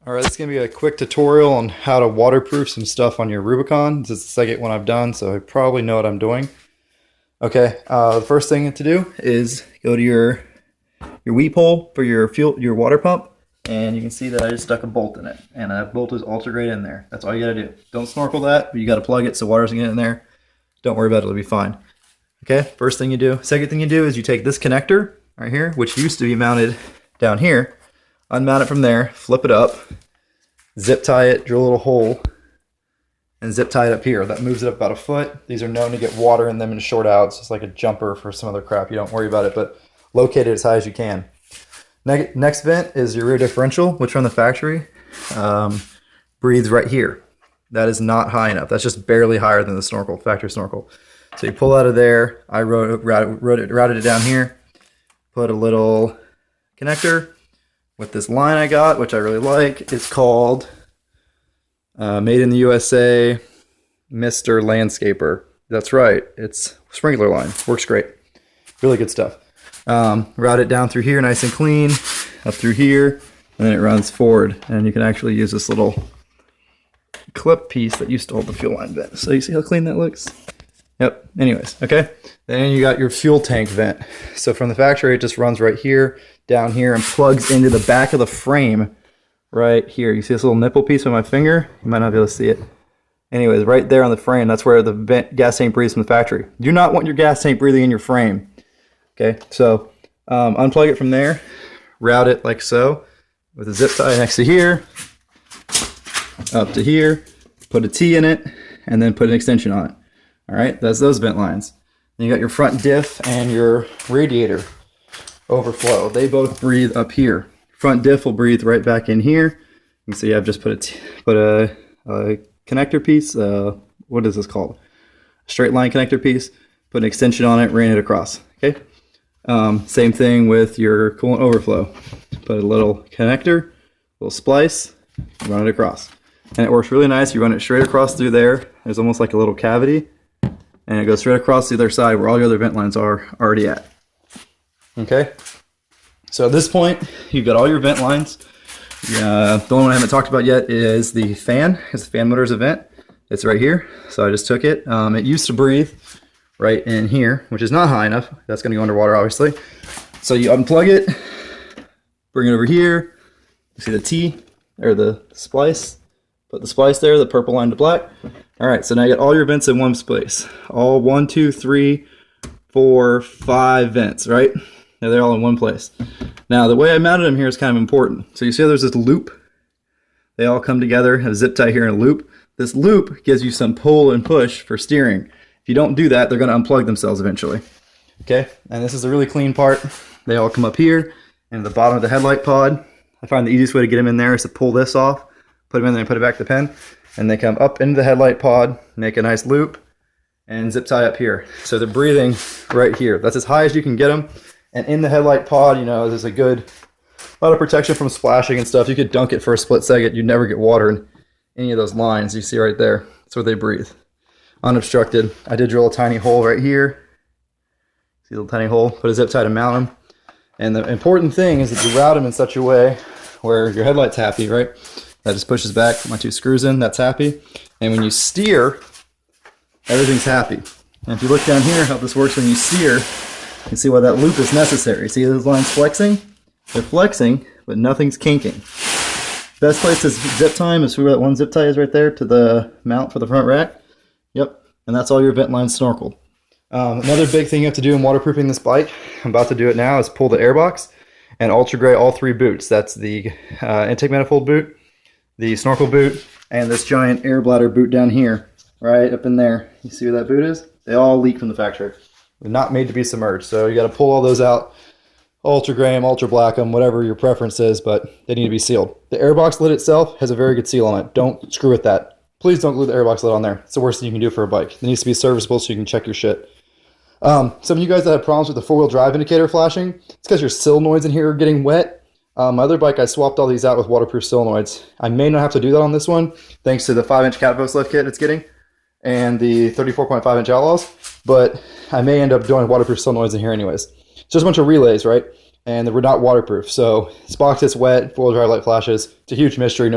Alright, this is going to be a quick tutorial on how to waterproof some stuff on your Rubicon. This is the second one I've done, so I probably know what I'm doing. Okay, the first thing to do is go to your weep hole for your water pump, and you can see that I just stuck a bolt in it, and that bolt is ultra-grade in there. That's all you got to do. Don't snorkel that, but you got to plug it so water doesn't get in there. Don't worry about it, it'll be fine. Okay, first thing you do. Second thing you do is you take this connector right here, which used to be mounted down here, unmount it from there, flip it up, zip tie it, drill a little hole, and zip tie it up here. That moves it up about a foot. These are known to get water in them and short out. It's just like a jumper for some other crap. You don't worry about it, but locate it as high as you can. Next vent is your rear differential, which from the factory breathes right here. That is not high enough. That's just barely higher than the snorkel, factory snorkel. So you pull out of there. I routed it down here. Put a little connector with this line I got, which I really like. It's called Made in the USA Mr. Landscaper. That's right. It's sprinkler line. Works great. Really good stuff. Route it down through here nice and clean, up through here, and then it runs forward. And you can actually use this little clip piece that used to hold the fuel line vent. So you see how clean that looks? Yep. Anyways, okay. Then you got your fuel tank vent. So from the factory, it just runs right here, down here, and plugs into the back of the frame right here. You see this little nipple piece with my finger? You might not be able to see it. Anyways, right there on the frame, that's where the gas tank breathes from the factory. You do not want your gas tank breathing in your frame. Okay, so unplug it from there, route it like so, with a zip tie next to here, up to here, put a T in it, and then put an extension on it. All right, that's those vent lines. Then you got your front diff and your radiator overflow. They both breathe up here. Front diff will breathe right back in here. You can see I've just put a connector piece. What is this called? A straight line connector piece. Put an extension on it, ran it across. Okay. Same thing with your coolant overflow. Put a little connector, little splice, run it across. And it works really nice. You run it straight across through there. There's almost like a little cavity. And it goes straight across the other side where all your other vent lines are already at. Okay? So at this point, you've got all your vent lines. The only one I haven't talked about yet is the fan, because the fan motor is a vent. It's right here. So I just took it. It used to breathe right in here, which is not high enough. That's going to go underwater, obviously. So you unplug it, bring it over here. You see the T, or the splice. Put the splice there, the purple line to black. All right, so now you got all your vents in one space. All 1, 2, 3, 4, 5 vents, right? Now they're all in one place. Now the way I mounted them here is kind of important. So you see how there's this loop? They all come together, have a zip tie here in a loop. This loop gives you some pull and push for steering. If you don't do that, they're gonna unplug themselves eventually. Okay, and this is a really clean part. They all come up here into the bottom of the headlight pod. I find the easiest way to get them in there is to pull this off, put them in there and put it back to the pen, and they come up into the headlight pod, make a nice loop, and zip tie up here. So they're breathing right here. That's as high as you can get them. And in the headlight pod, you know, there's a lot of protection from splashing and stuff. You could dunk it for a split second. You'd never get water in any of those lines you see right there. That's where they breathe. Unobstructed. I did drill a tiny hole right here. See the little tiny hole? Put a zip tie to mount them. And the important thing is that you route them in such a way where your headlight's happy, right? That just pushes back, put my 2 screws in, that's happy. And when you steer, everything's happy. And if you look down here, how this works when you steer, you can see why that loop is necessary. See those lines flexing? They're flexing, but nothing's kinking. Best place to zip tie is where that one zip tie is right there to the mount for the front rack. Yep, and that's all your vent lines snorkeled. Another big thing you have to do in waterproofing this bike, I'm about to do it now, is pull the airbox and ultra gray all 3 boots. That's the intake manifold boot, the snorkel boot, and this giant air bladder boot down here, right up in there. You see where that boot is? They all leak from the factory. They're not made to be submerged, so you got to pull all those out, ultra gray them, ultra black them, whatever your preference is, but they need to be sealed. The airbox lid itself has a very good seal on it. Don't screw with that. Please don't glue the airbox lid on there. It's the worst thing you can do for a bike. It needs to be serviceable so you can check your shit. Some of you guys that have problems with the 4-wheel drive indicator flashing, it's because your solenoids in here are getting wet. My other bike, I swapped all these out with waterproof solenoids. I may not have to do that on this one, thanks to the 5-inch cat post lift kit it's getting, and the 34.5 inch outlaws, but I may end up doing waterproof solenoids in here anyways. It's just a bunch of relays, right? and they were not waterproof. So this box gets wet, foil dry light flashes. It's a huge mystery. No one